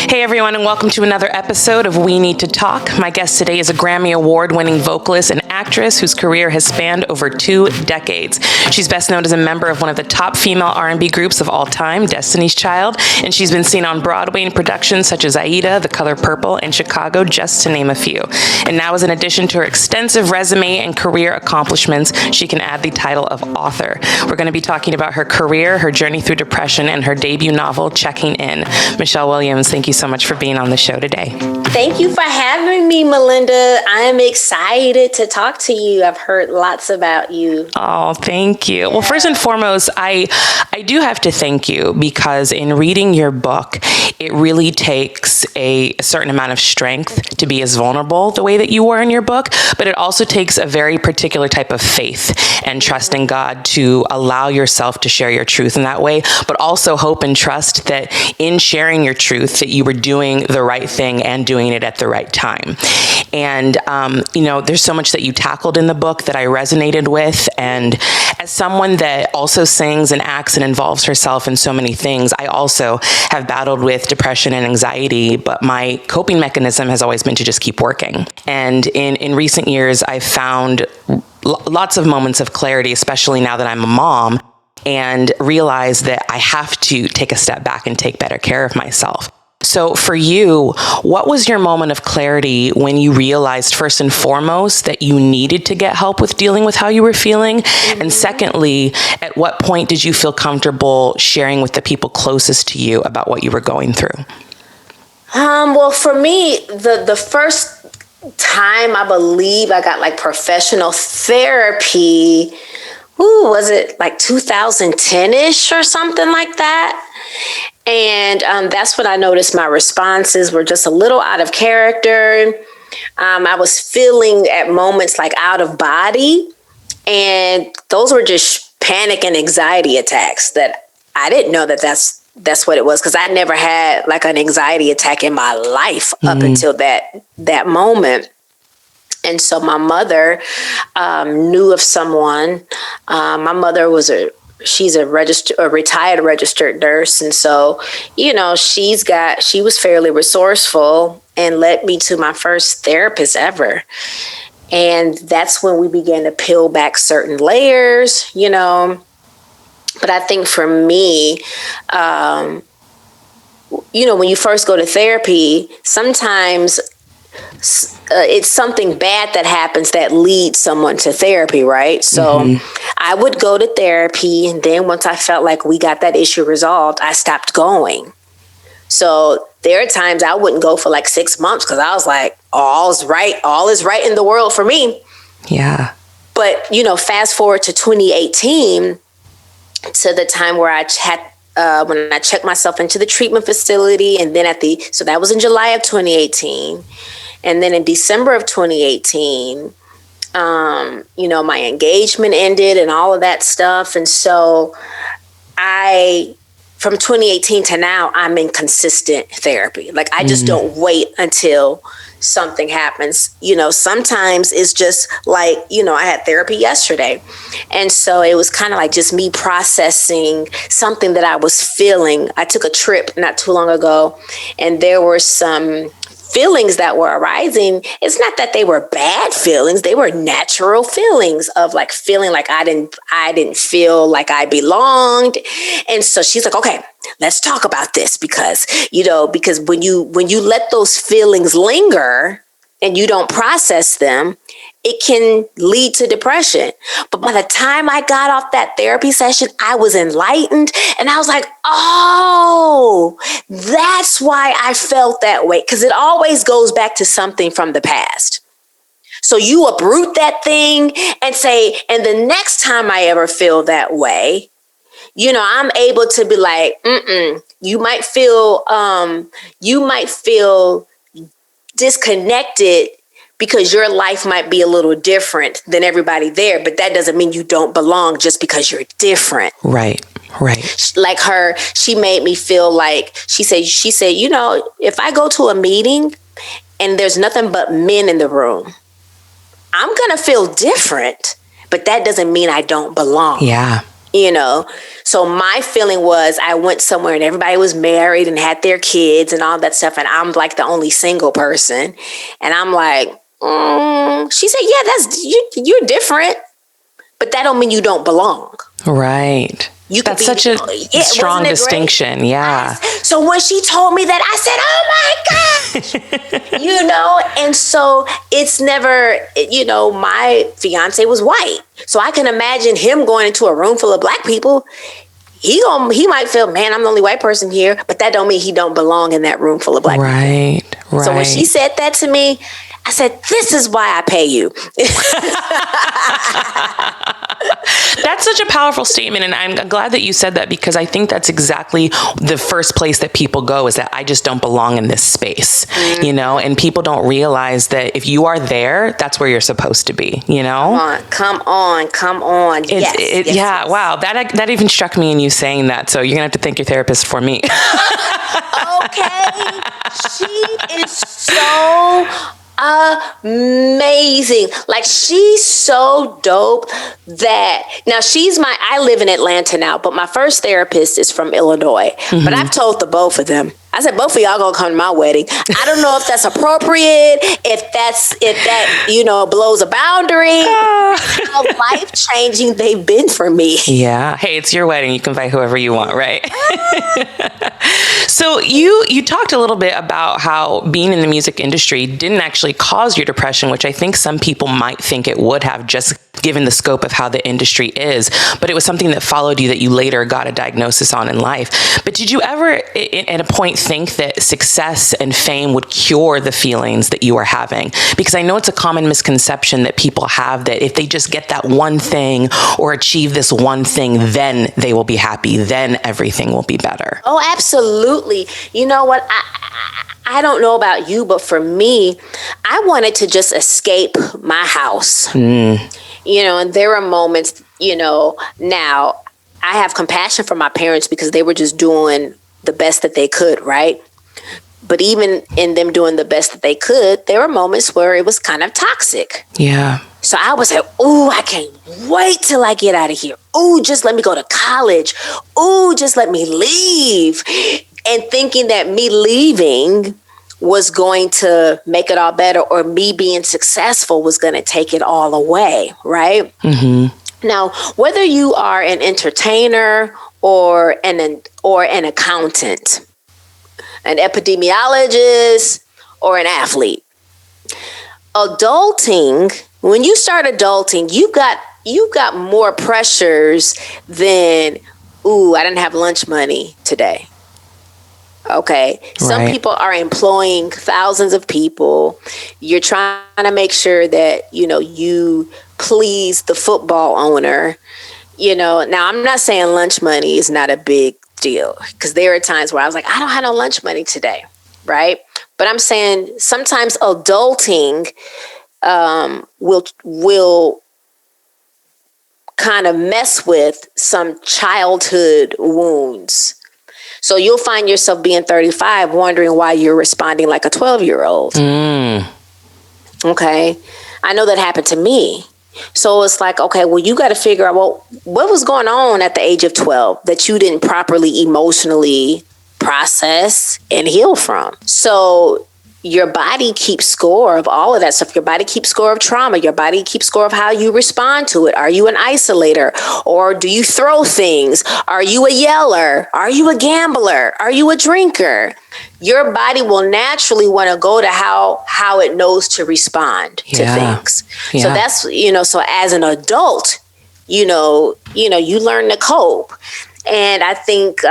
Hey everyone, and welcome to another episode of We Need to Talk. My guest today is a Grammy Award-winning vocalist and actress whose career has spanned over 2 decades. She's best known as a member of one of the top female R&B groups of all time, Destiny's Child, and she's been seen on Broadway in productions such as Aida, The Color Purple, and Chicago, just to name a few. And now, as an addition to her extensive resume and career accomplishments, she can add the title of author. We're going to be talking about her career, her journey through depression, and her debut novel, Checking In. Michelle Williams, thank you so much for being on the show today. Thank you for having me, Malynda. I'm excited to talk to you. I've heard lots about you. Oh, thank you. Well, first and foremost, I do have to thank you because in reading your book, it really takes a certain amount of strength to be as vulnerable the way that you were in your book, but it also takes a very particular type of faith and trust in God to allow yourself to share your truth in that way, but also hope and trust that in sharing your truth that you were doing the right thing and doing it at the right time. And, there's so much that you tackled in the book that I resonated with. And as someone that also sings and acts and involves herself in so many things, I also have battled with depression and anxiety, but my coping mechanism has always been to just keep working. And in recent years, I've found lots of moments of clarity, especially now that I'm a mom, and realize that I have to take a step back and take better care of myself. So for you, what was your moment of clarity when you realized, first and foremost, that you needed to get help with dealing with how you were feeling? Mm-hmm. And secondly, at what point did you feel comfortable sharing with the people closest to you about what you were going through? Well, for me, the first time I believe I got like professional therapy, was it like 2010-ish or something like that? And that's when I noticed my responses were just a little out of character. I was feeling at moments like out of body. And those were just panic and anxiety attacks that I didn't know that's what it was, because I never had like an anxiety attack in my life up until that moment. And so my mother knew of someone. My mother was she's a retired registered nurse. And so, she was fairly resourceful and led me to my first therapist ever. And that's when we began to peel back certain layers, But I think for me, when you first go to therapy, sometimes it's something bad that happens that leads someone to therapy, right? So I would go to therapy, and then once I felt like we got that issue resolved, I stopped going. So there are times I wouldn't go for like 6 months because I was like, all is right in the world for me. Yeah. But, fast forward to 2018, to the time where I had when I checked myself into the treatment facility, and then so that was in July of 2018. And then in December of 2018, my engagement ended and all of that stuff. And so from 2018 to now, I'm in consistent therapy. Like I just don't wait until something happens. Sometimes it's just like, I had therapy yesterday. And so it was kind of like just me processing something that I was feeling. I took a trip not too long ago, and there were some feelings that were arising. It's not that they were bad feelings. They were natural feelings of like feeling like I didn't feel like I belonged. And so she's like, okay, let's talk about this because when you let those feelings linger and you don't process them, it can lead to depression. But by the time I got off that therapy session, I was enlightened, and I was like, oh, that's why I felt that way. Because it always goes back to something from the past. So you uproot that thing and say, and the next time I ever feel that way, I'm able to be like, you might feel disconnected because your life might be a little different than everybody there, but that doesn't mean you don't belong just because you're different. Right. Like she made me feel like, she said, if I go to a meeting and there's nothing but men in the room, I'm going to feel different, but that doesn't mean I don't belong. Yeah. you know. So my feeling was I went somewhere and everybody was married and had their kids and all that stuff, and I'm like the only single person, and I'm like, she said, yeah, that's you're different, but that don't mean you don't belong. Right. That's such a strong distinction. Yeah. So when she told me that, I said, oh my gosh, you know, and so it's never, you know, my fiance was white. So I can imagine him going into a room full of black people. He might feel, man, I'm the only white person here, but that don't mean he don't belong in that room full of black people. Right. So when she said that to me, I said, this is why I pay you. That's such a powerful statement. And I'm glad that you said that, because I think that's exactly the first place that people go, is that I just don't belong in this space, you know, and people don't realize that if you are there, that's where you're supposed to be, you know? Come on. Yes. Yeah. Wow. That even struck me in you saying that. So you're going to have to thank your therapist for me. Okay. She is so amazing. Like, she's so dope that now I live in Atlanta now, but my first therapist is from Illinois. But I've told the both of them, I said, both of y'all gonna come to my wedding. I don't know if that's appropriate, if that, you know, blows a boundary. How life-changing they've been for me. Yeah. Hey, it's your wedding. You can invite whoever you want, right? So you talked a little bit about how being in the music industry didn't actually cause your depression, which I think some people might think it would have, just given the scope of how the industry is. But it was something that followed you that you later got a diagnosis on in life. But did you ever, at a point, think that success and fame would cure the feelings that you were having? Because I know it's a common misconception that people have, that if they just get that one thing or achieve this one thing, then they will be happy, then everything will be better. Oh, absolutely. You know what? I don't know about you, but for me, I wanted to just escape my house. You know, and there are moments, you know, now I have compassion for my parents because they were just doing the best that they could, right? But even in them doing the best that they could, there were moments where it was kind of toxic. Yeah. So I was like, oh, I can't wait till I get out of here. Oh, just let me go to college. Oh, just let me leave. And thinking that me leaving was going to make it all better, or me being successful was going to take it all away, right? Now, whether you are an entertainer or an accountant, an epidemiologist, or an athlete, adulting, when you start adulting, you got more pressures than, ooh, I didn't have lunch money today. Okay. Some people are employing thousands of people. You're trying to make sure that, you know, you please the football owner. You know, now I'm not saying lunch money is not a big deal, because there are times where I was like, I don't have no lunch money today. Right. But I'm saying sometimes adulting will kind of mess with some childhood wounds. So you'll find yourself being 35 wondering why you're responding like a 12-year-old. Okay. I know that happened to me. So it's like, okay, well, you got to figure out, well, what was going on at the age of 12 that you didn't properly emotionally process and heal from? So your body keeps score of all of that stuff. Your body keeps score of trauma. Your body keeps score of how you respond to it. Are you an isolator, or do you throw things? Are you a yeller? Are you a gambler? Are you a drinker? Your body will naturally want to go to how it knows to respond to things. Yeah. So that's, you know, so as an adult, you learn to cope. And I think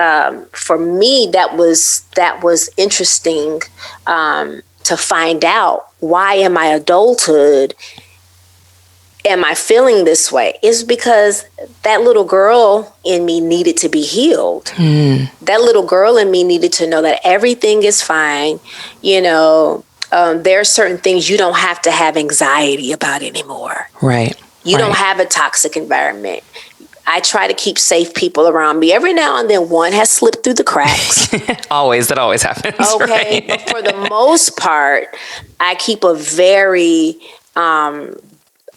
for me, that was interesting to find out, why in my adulthood am I feeling this way? Is because that little girl in me needed to be healed. That little girl in me needed to know that everything is fine. You know, there are certain things you don't have to have anxiety about anymore. Right. You don't have a toxic environment. I try to keep safe people around me. Every now and then one has slipped through the cracks. That always happens. Okay. Right? But for the most part, I keep a very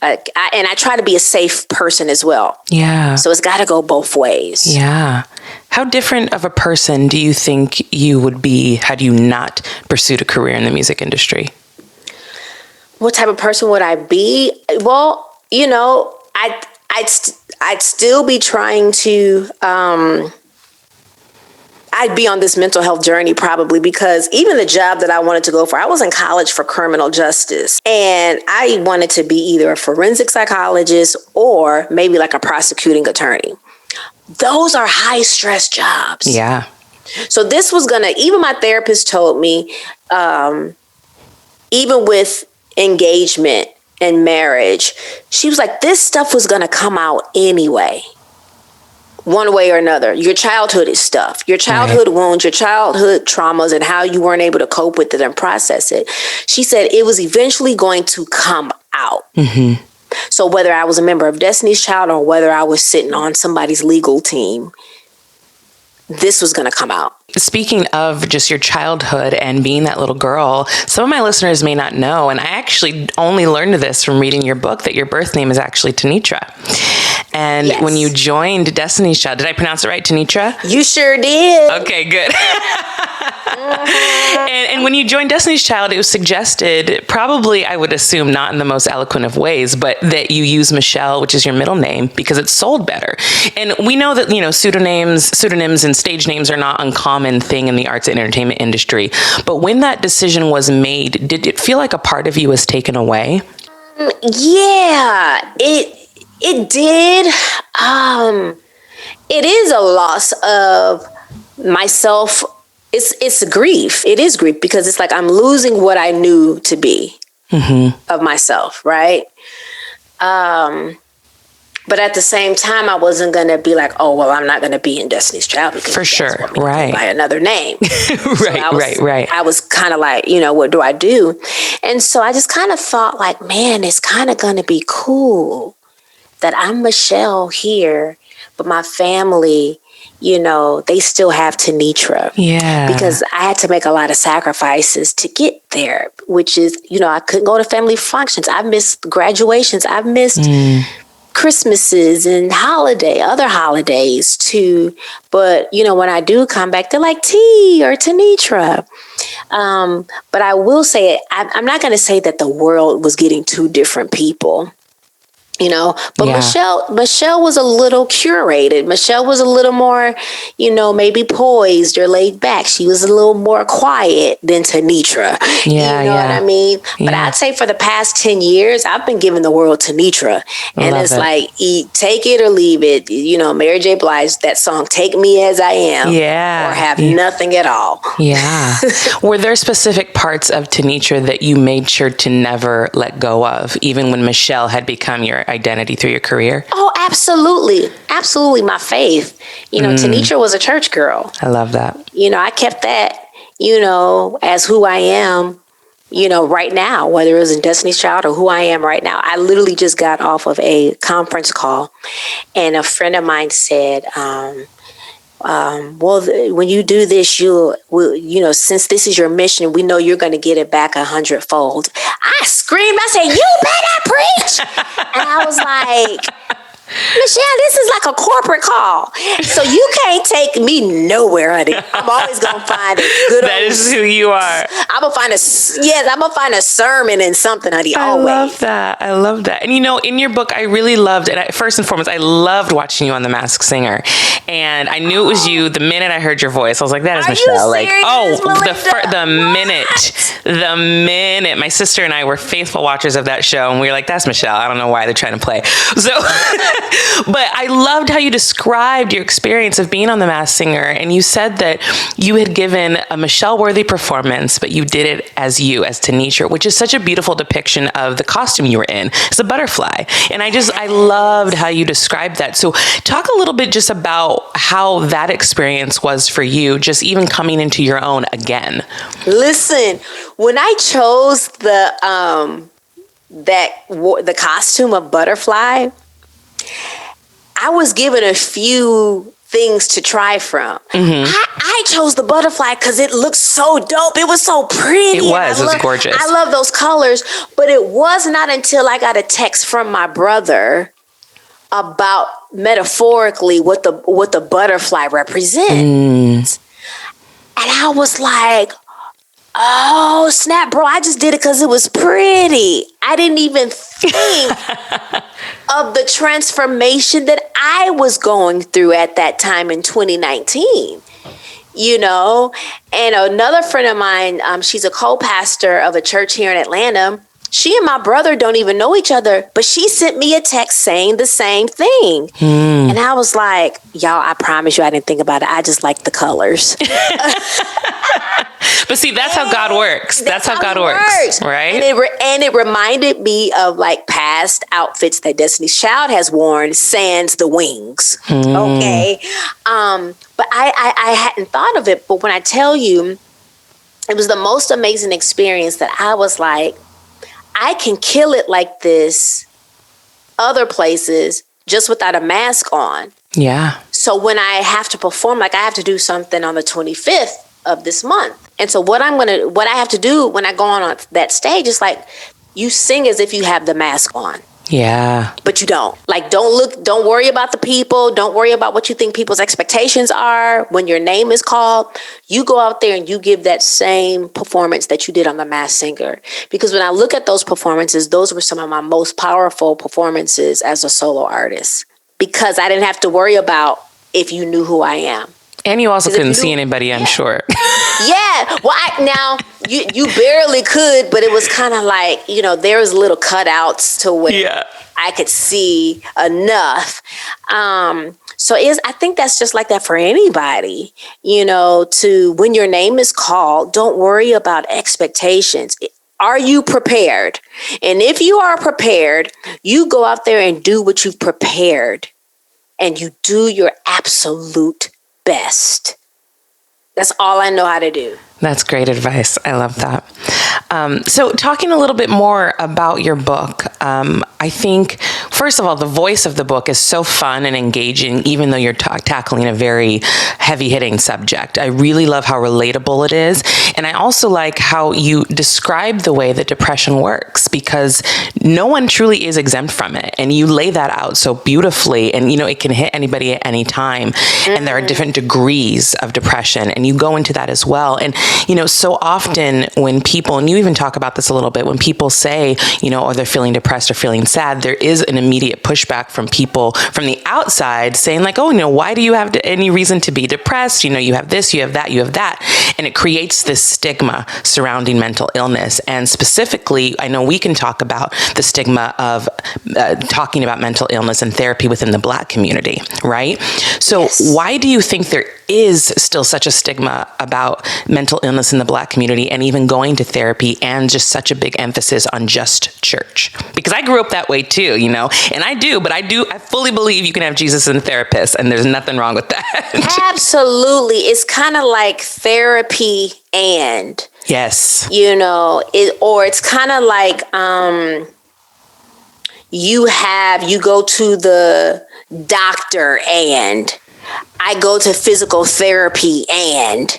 And I try to be a safe person as well. Yeah. So it's got to go both ways. Yeah. How different of a person do you think you would be had you not pursued a career in the music industry? What type of person would I be? Well, I'd still be trying to, I'd be on this mental health journey probably, because even the job that I wanted to go for, I was in college for criminal justice, and I wanted to be either a forensic psychologist or maybe like a prosecuting attorney. Those are high stress jobs. Yeah. So this was even my therapist told me, even with engagement and marriage, she was like, this stuff was going to come out anyway, one way or another. Your childhood is stuff, your childhood wounds, your childhood traumas, and how you weren't able to cope with it and process it. She said it was eventually going to come out. Mm-hmm. So whether I was a member of Destiny's Child or whether I was sitting on somebody's legal team, this was going to come out. Speaking of just your childhood and being that little girl, some of my listeners may not know, and I actually only learned this from reading your book, that your birth name is actually Tanitra. And when you joined Destiny's Child, did I pronounce it right, Tanitra? You sure did. Okay, good. And when you joined Destiny's Child, it was suggested, probably I would assume not in the most eloquent of ways, but that you use Michelle, which is your middle name, because it sold better. And we know that, pseudonyms and stage names are not uncommon thing in the arts and entertainment industry. But when that decision was made, did it feel like a part of you was taken away? Yeah, it did. It is a loss of myself. It's grief. It is grief, because it's like I'm losing what I knew to be of myself, right? But at the same time, I wasn't going to be like, oh, well, I'm not going to be in Destiny's Child because for sure, right? By another name, right. I was kind of like, what do I do? And so I just kind of thought like, man, it's kind of going to be cool that I'm Michelle here, but my family, they still have Tanitra. Yeah. Because I had to make a lot of sacrifices to get there, which is, I couldn't go to family functions. I've missed graduations. I've missed Christmases and other holidays too. But, when I do come back, they're like T or Tanitra. But I will say, I'm not going to say that the world was getting two different people. But Michelle was a little curated. Michelle was a little more, maybe poised or laid back. She was a little more quiet than Tanitra. Yeah, what I mean? Yeah. But I'd say for the past 10 years, I've been giving the world Tanitra. And it's like, take it or leave it. Mary J. Blige, that song, Take Me As I Am. Yeah. Or have nothing at all. Yeah. Were there specific parts of Tanitra that you made sure to never let go of, even when Michelle had become your identity through your career? Oh, absolutely. Absolutely. My faith. Tanitra was a church girl. I love that. I kept that, as who I am, right now, whether it was in Destiny's Child or who I am right now. I literally just got off of a conference call, and a friend of mine said, when you do this, since this is your mission, we know you're going to get it back 100-fold. I screamed. I said, you better preach. And I was like, Michelle, this is like a corporate call. So you can't take me nowhere, honey. I'm always going to find a good That is who you are. I'm going to find a sermon in something, honey, always. I love that. And in your book, I really loved, and first and foremost, I loved watching you on The Masked Singer. And I knew it was you the minute I heard your voice. I was like, that is Michelle. Like, the minute my sister and I were faithful watchers of that show, and we were like, that's Michelle. I don't know why they're trying to play. So, but I loved how you described your experience of being on The Masked Singer. And you said that you had given a Michelle-worthy performance, but you did it as you, as Tanitra, which is such a beautiful depiction of the costume you were in. It's a butterfly. And I loved how you described that. So talk a little bit just about how that experience was for you, just even coming into your own again. Listen, when I chose the costume of butterfly, I was given a few things to try from. I chose the butterfly because it looked so dope. It was so pretty. It was gorgeous. I love those colors. But it was not until I got a text from my brother about metaphorically what the butterfly represents. And I was like, oh, snap, bro. I just did it because it was pretty. I didn't even think of the transformation that I was going through at that time in 2019. You know, and another friend of mine, she's a co-pastor of a church here in Atlanta. She and my brother don't even know each other, but she sent me a text saying the same thing. And I was like, y'all, I promise you I didn't think about it. I just like the colors. But see, that's how God works. That's how God works. Right? And it reminded me of like past outfits that Destiny's Child has worn, sans the wings. Okay. But I hadn't thought of it. But when I tell you, it was the most amazing experience that I was like, I can kill it like this other places just without a mask on. Yeah. So when I have to perform, like I have to do something on the 25th of this month. And so what I have to do when I go on that stage is like, you sing as if you have the mask on. Yeah. But you don't. Like, don't worry about the people. Don't worry about what you think people's expectations are. When your name is called, you go out there and you give that same performance that you did on The Masked Singer. Because when I look at those performances, those were some of my most powerful performances as a solo artist. Because I didn't have to worry about if you knew who I am. And you also couldn't see anybody, I'm sure. Yeah. Well, now you barely could, but it was kind of like, you know, there was little cutouts to where I could see enough. So I think that's just like that for anybody, you know, to when your name is called, don't worry about expectations. Are you prepared? And if you are prepared, you go out there and do what you've prepared and you do your absolute best. That's all I know how to do. That's great advice. I love that. So talking a little bit more about your book, I think, first of all, the voice of the book is so fun and engaging, even though you're tackling a very heavy-hitting subject. I really love how relatable it is. And I also like how you describe the way that depression works, because no one truly is exempt from it. And you lay that out so beautifully. And, you know, it can hit anybody at any time. And there are different degrees of depression. And you go into that as well. And, you know, so often when people, and you even talk about this a little bit, when people say, you know, or they're feeling depressed or feeling sad, there is an immediate pushback from people from the outside saying like, oh, you know, why do you have any reason to be depressed? You know, you have this, you have that, you have that. And it creates this stigma surrounding mental illness. And specifically, I know we can talk about the stigma of talking about mental illness and therapy within the Black community, right? So why do you think there is still such a stigma about mental illness in the Black community and even going to therapy, and just such a big emphasis on just church? Because I grew up that way too, you know, and I fully believe you can have Jesus and a therapist, and there's nothing wrong with that. Absolutely. It's kind of like therapy and, yes, you know, it's kind of like, you go to the doctor and I go to physical therapy, and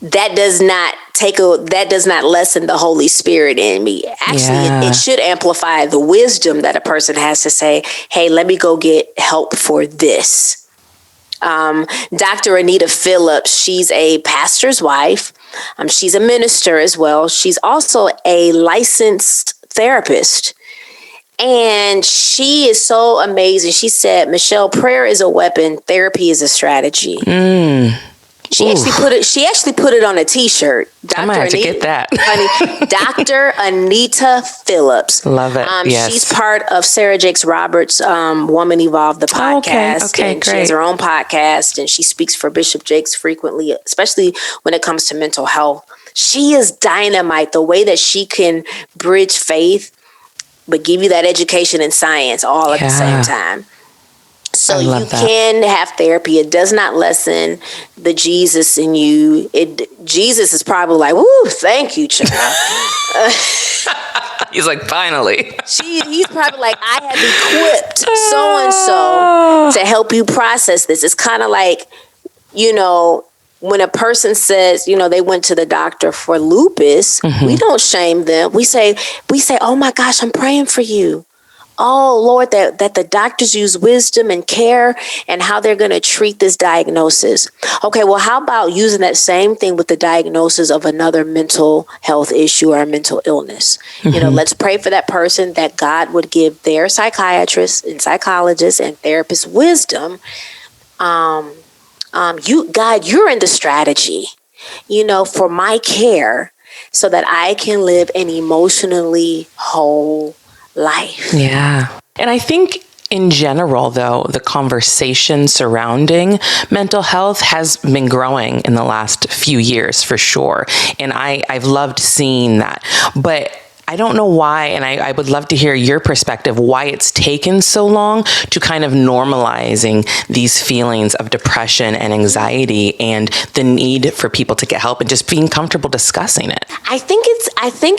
that does not lessen the Holy Spirit in me. Actually, it should amplify the wisdom that a person has to say, hey, let me go get help for this. Dr. Anita Phillips, she's a pastor's wife. She's a minister as well. She's also a licensed therapist. And she is so amazing. She said, Michelle, prayer is a weapon. Therapy is a strategy. She actually put it on a T-shirt. I might have to get that. Dr. Anita Phillips. Love it. Yes. She's part of Sarah Jakes Roberts' Woman Evolve, the podcast. Okay, and great. She has her own podcast, and she speaks for Bishop Jakes frequently, especially when it comes to mental health. She is dynamite. The way that she can bridge faith, but give you that education and science all at the same time. So you can have therapy. It does not lessen the Jesus in you. Jesus is probably like, woo, thank you, child. He's like, finally. He's probably like, I have equipped so and so to help you process this. It's kind of like, when a person says, they went to the doctor for lupus, we don't shame them. We say, oh my gosh, I'm praying for you. Oh Lord, that the doctors use wisdom and care and how they're going to treat this diagnosis. Okay, well, how about using that same thing with the diagnosis of another mental health issue or a mental illness? Let's pray for that person, that God would give their psychiatrists and psychologists and therapists wisdom. God, you're in the strategy, for my care so that I can live an emotionally whole life. Yeah. And I think in general, though, the conversation surrounding mental health has been growing in the last few years for sure. And I've loved seeing that. But I don't know why, and I would love to hear your perspective, why it's taken so long to kind of normalizing these feelings of depression and anxiety and the need for people to get help and just being comfortable discussing it. I think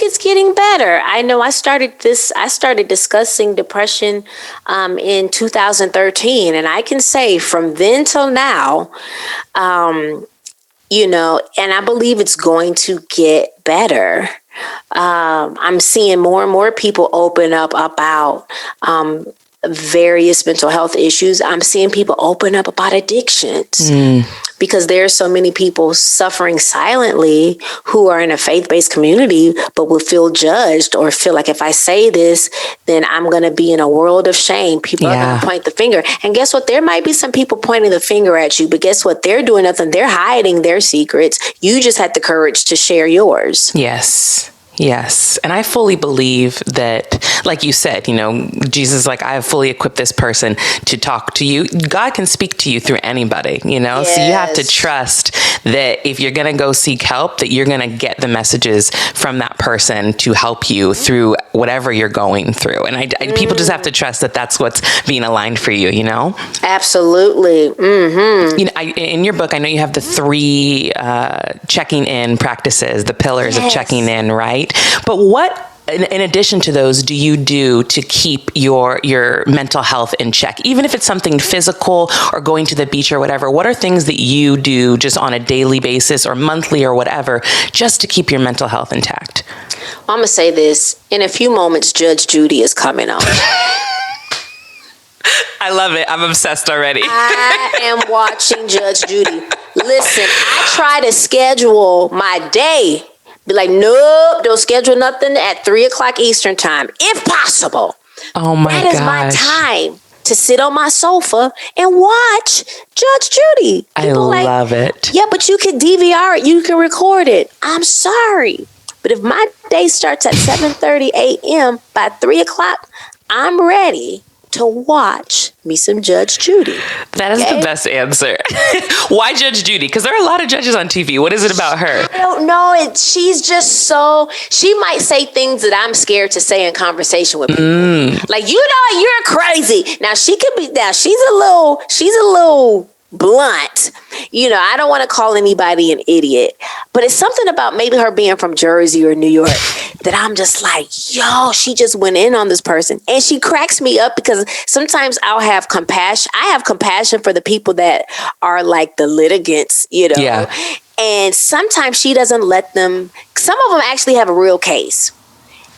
it's getting better. I know I started discussing depression in 2013, and I can say from then till now, and I believe it's going to get better. I'm seeing more and more people open up about various mental health issues. I'm seeing people open up about addictions because there are so many people suffering silently who are in a faith-based community, but will feel judged or feel like if I say this, then I'm going to be in a world of shame. People are going to point the finger. And guess what? There might be some people pointing the finger at you, but guess what? They're doing nothing. They're hiding their secrets. You just had the courage to share yours. Yes. And I fully believe that, like you said, Jesus is like, I have fully equipped this person to talk to you. God can speak to you through anybody, Yes. So you have to trust that if you're going to go seek help, that you're going to get the messages from that person to help you through whatever you're going through. And people just have to trust that that's what's being aligned for you, Absolutely. Mm-hmm. In your book, I know you have the 3 checking in practices, the pillars of checking in, right? But what, in addition to those, do you do to keep your mental health in check? Even if it's something physical or going to the beach or whatever, what are things that you do just on a daily basis or monthly or whatever, just to keep your mental health intact? I'm going to say this. In a few moments, Judge Judy is coming on. I love it. I'm obsessed already. I am watching Judge Judy. Listen, I try to schedule my day. Be like, nope, don't schedule nothing at 3:00 Eastern time, if possible. Oh my gosh. That is my time to sit on my sofa and watch Judge Judy. People I love it. Yeah, but you can DVR it. You can record it. I'm sorry. But if my day starts at 7:30 a.m., by 3:00, I'm ready to watch me some Judge Judy. That is the best answer. Why Judge Judy? Because there are a lot of judges on TV. What is it about her? I don't know. She's just she might say things that I'm scared to say in conversation with people. Like, you're crazy. Now she's a little blunt. I don't want to call anybody an idiot, but it's something about maybe her being from Jersey or New York that I'm just like, she just went in on this person. And she cracks me up because sometimes I'll have compassion. I have compassion for the people that are like the litigants, Yeah. And sometimes she doesn't let them, some of them actually have a real case.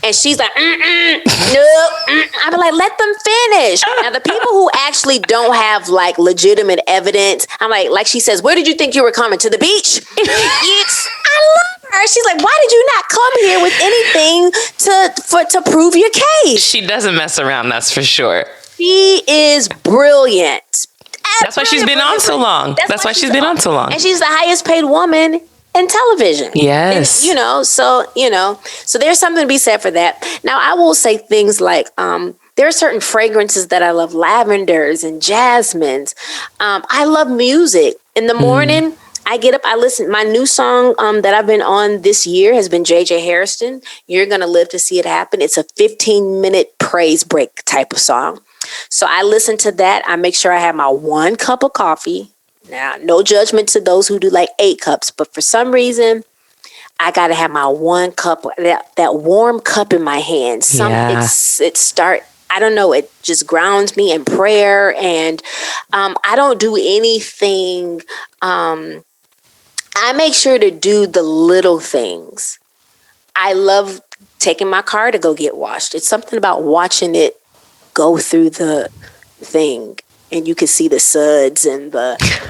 And she's like, no. I'm like, let them finish. Now, the people who actually don't have like legitimate evidence, I'm like she says, where did you think you were coming? To the beach? I love her. She's like, why did you not come here with anything to prove your case? She doesn't mess around, that's for sure. She is brilliant. That's why she's been on so long. That's why she's been on so long. And she's the highest paid woman in television. Yes. And, so there's something to be said for that. Now, I will say things like, there are certain fragrances that I love, lavenders and jasmines. I love music. In the morning, I get up, I listen. My new song that I've been on this year has been J.J. Hairston. You're Gonna Live to See It Happen. It's a 15-minute praise break type of song. So I listen to that. I make sure I have my 1 cup of coffee. Now, no judgment to those who do like 8 cups, but for some reason, I got to have my one cup, that warm cup in my hand. I don't know, it just grounds me in prayer. And I don't do anything. I make sure to do the little things. I love taking my car to go get washed. It's something about watching it go through the thing, and you can see the suds and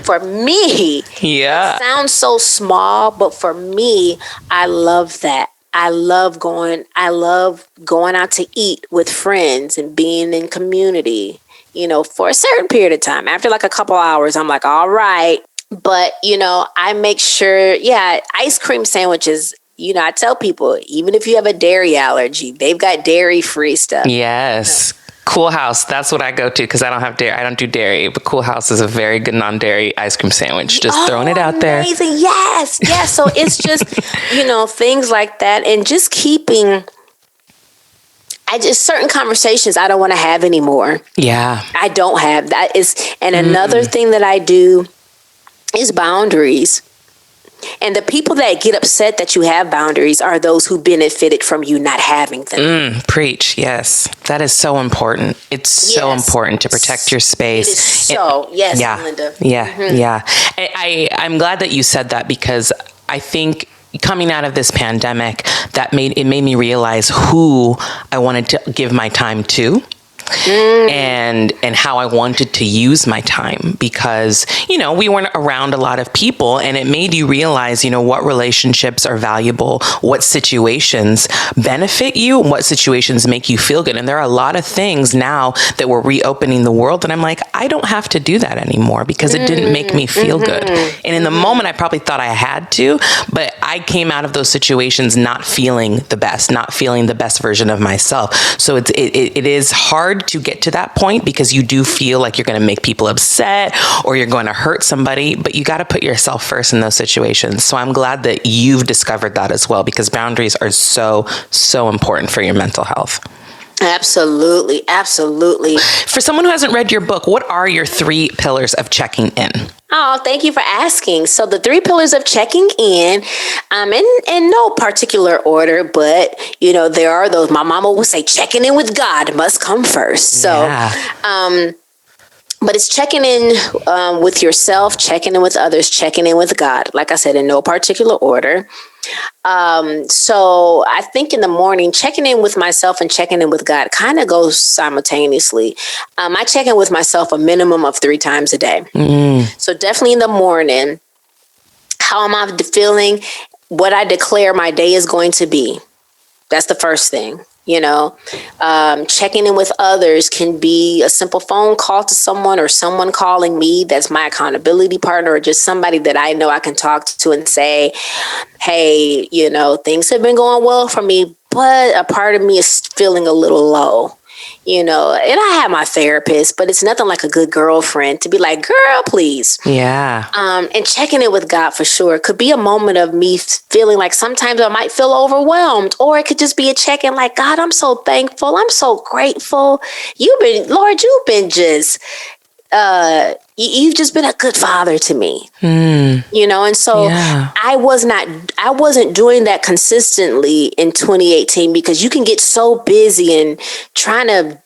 for me, it sounds so small, but for me, I love that. I love going out to eat with friends and being in community, for a certain period of time. After like a couple hours, I'm like, all right. But, I make sure, ice cream sandwiches, I tell people, even if you have a dairy allergy, they've got dairy-free stuff. Yes. Cool House, that's what I go to because I don't have dairy. I don't do dairy, but Cool House is a very good non-dairy ice cream sandwich. Just throwing it out there. Amazing. Yes. So it's just, things like that, and just keeping. Certain conversations I don't want to have anymore. Yeah, I don't have that. And another thing that I do is boundaries. And the people that get upset that you have boundaries are those who benefited from you not having them. Preach. Yes. That is so important. It's so important to protect your space. It is so. Yes, Malynda. Yeah. I'm glad that you said that because I think coming out of this pandemic, it made me realize who I wanted to give my time to. And how I wanted to use my time because, we weren't around a lot of people, and it made you realize, what relationships are valuable, what situations benefit you, and what situations make you feel good. And there are a lot of things now that we're reopening the world. And I'm like, I don't have to do that anymore because it didn't make me feel good. And in the moment, I probably thought I had to, but I came out of those situations not feeling the best version of myself. So it is hard to get to that point because you do feel like you're going to make people upset or you're going to hurt somebody, but you got to put yourself first in those situations. So I'm glad that you've discovered that as well because boundaries are so, so important for your mental health. Absolutely. For someone who hasn't read your book, what are your 3 pillars of checking in? Oh, thank you for asking. So the 3 pillars of checking in, in no particular order, but, there are those, my mama would say, checking in with God must come first. So, but it's checking in with yourself, checking in with others, checking in with God. Like I said, in no particular order. So I think in the morning, checking in with myself and checking in with God kind of goes simultaneously. I check in with myself a minimum of 3 times a day. So definitely in the morning, how am I feeling? What I declare my day is going to be. That's the first thing. Checking in with others can be a simple phone call to someone or someone calling me. That's my accountability partner or just somebody that I know I can talk to and say, hey, things have been going well for me, but a part of me is feeling a little low. And I have my therapist, but it's nothing like a good girlfriend to be like, girl, please. Yeah. And checking in with God for sure. It could be a moment of me feeling like sometimes I might feel overwhelmed, or it could just be a check-in like, God, I'm so thankful. I'm so grateful. You've been just, you've just been a good father to me, and so I wasn't doing that consistently in 2018 because you can get so busy and trying to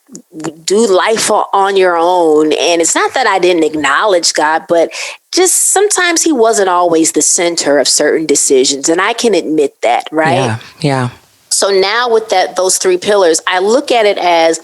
do life on your own. And it's not that I didn't acknowledge God, but just sometimes he wasn't always the center of certain decisions. And I can admit that, right? Yeah. So now with those 3 pillars, I look at it as,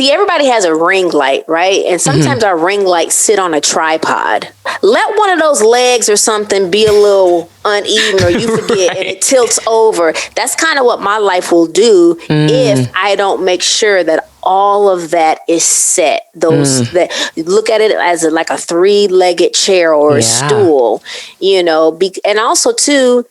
everybody has a ring light, right? And sometimes our ring lights sit on a tripod. Let one of those legs or something be a little uneven or you forget and it tilts over. That's kind of what my life will do if I don't make sure that all of that is set. That look at it as like a 3-legged chair or a stool, and also too,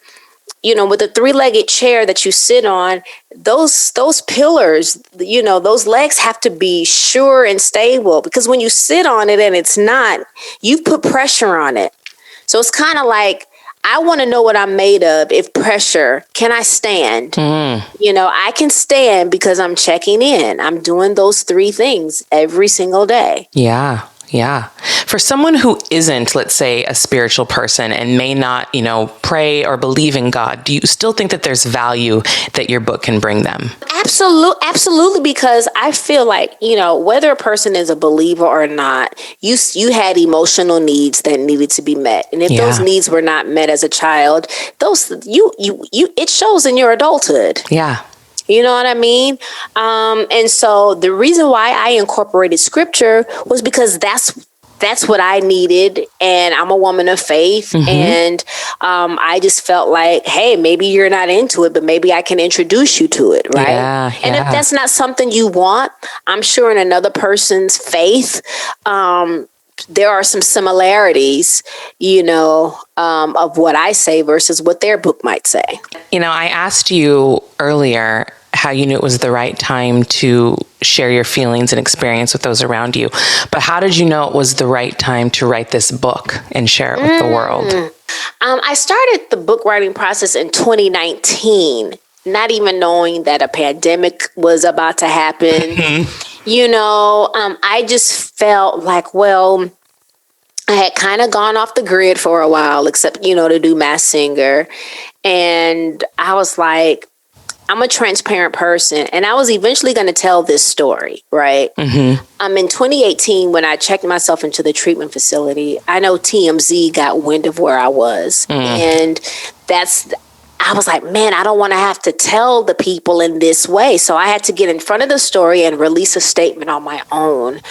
with a 3-legged chair that you sit on, those pillars, those legs have to be sure and stable because when you sit on it and it's not, you've put pressure on it. So it's kind of like, I want to know what I'm made of. If pressure, can I stand? I can stand because I'm checking in. I'm doing those 3 things every single day. Yeah. Yeah. For someone who isn't, let's say, a spiritual person and may not, pray or believe in God, do you still think that there's value that your book can bring them? Absolutely, because I feel like, whether a person is a believer or not, you had emotional needs that needed to be met. And if those needs were not met as a child, it shows in your adulthood. Yeah. You know what I mean? And so the reason why I incorporated scripture was because that's what I needed. And I'm a woman of faith. Mm-hmm. And I just felt like, hey, maybe you're not into it, but maybe I can introduce you to it. Right. Yeah. And if that's not something you want, I'm sure in another person's faith, there are some similarities, of what I say versus what their book might say. I asked you earlier how you knew it was the right time to share your feelings and experience with those around you. But how did you know it was the right time to write this book and share it with the world? I started the book writing process in 2019, not even knowing that a pandemic was about to happen. I just felt like, I had kind of gone off the grid for a while, except, to do Masked Singer. And I was like, I'm a transparent person, and I was eventually going to tell this story, right? Mm-hmm. In 2018, when I checked myself into the treatment facility, I know TMZ got wind of where I was. And I was like, man, I don't want to have to tell the people in this way. So I had to get in front of the story and release a statement on my own.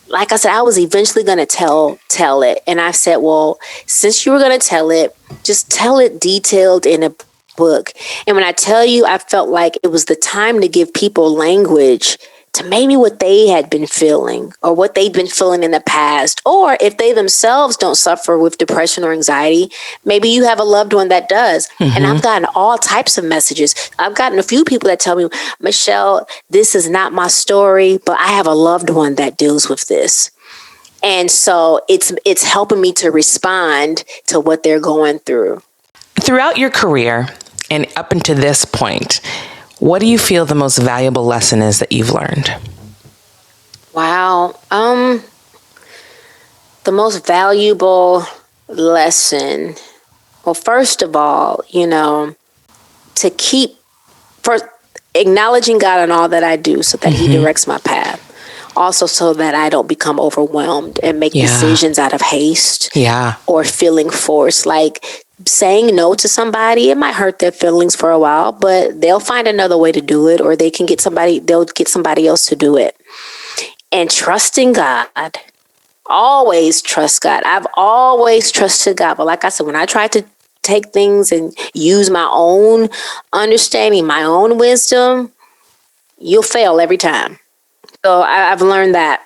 Like I said, I was eventually going to tell it. And I said, well, since you were going to tell it, just tell it detailed in a book. And when I tell you, I felt like it was the time to give people language to maybe what they had been feeling or what they'd been feeling in the past. Or if they themselves don't suffer with depression or anxiety, maybe you have a loved one that does. Mm-hmm. And I've gotten all types of messages. I've gotten a few people that tell me, Michelle, this is not my story, but I have a loved one that deals with this. And so it's helping me to respond to what they're going through. Throughout your career and up until this point, what do you feel the most valuable lesson is that you've learned? Wow. The most valuable lesson, well, first of all, to keep first acknowledging God in all that I do so that He directs my path. Also so that I don't become overwhelmed and make decisions out of haste or feeling forced. Like saying no to somebody, it might hurt their feelings for a while, but they'll find another way to do it, or they'll get somebody else to do it. And trusting God, always trust God. I've always trusted God. But like I said, when I tried to take things and use my own understanding, my own wisdom, you'll fail every time. So I've learned that.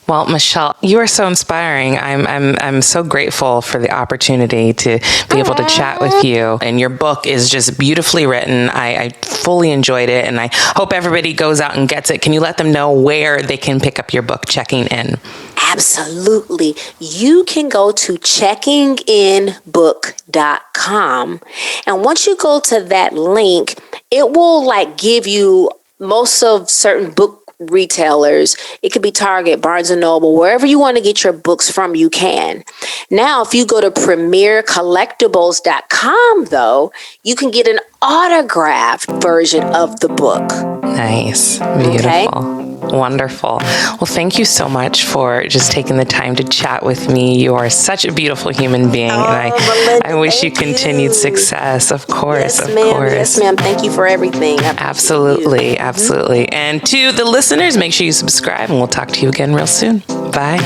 Well, Michelle, you are so inspiring. I'm so grateful for the opportunity to be able to chat with you. And your book is just beautifully written. I fully enjoyed it, and I hope everybody goes out and gets it. Can you let them know where they can pick up your book, Checking In? Absolutely. You can go to checkinginbook.com. And once you go to that link, it will give you most of certain book retailers. It could be Target, Barnes & Noble, wherever you want to get your books from, you can. Now, if you go to premiercollectibles.com, though, you can get an autographed version of the book. Nice. Beautiful. Okay? Wonderful. Well, thank you so much for just taking the time to chat with me. You are such a beautiful human being, and I wish you continued success. Of course, yes, ma'am. Course. Yes, ma'am. Thank you for everything. Absolutely. And to the listeners, make sure you subscribe, and we'll talk to you again real soon. Bye.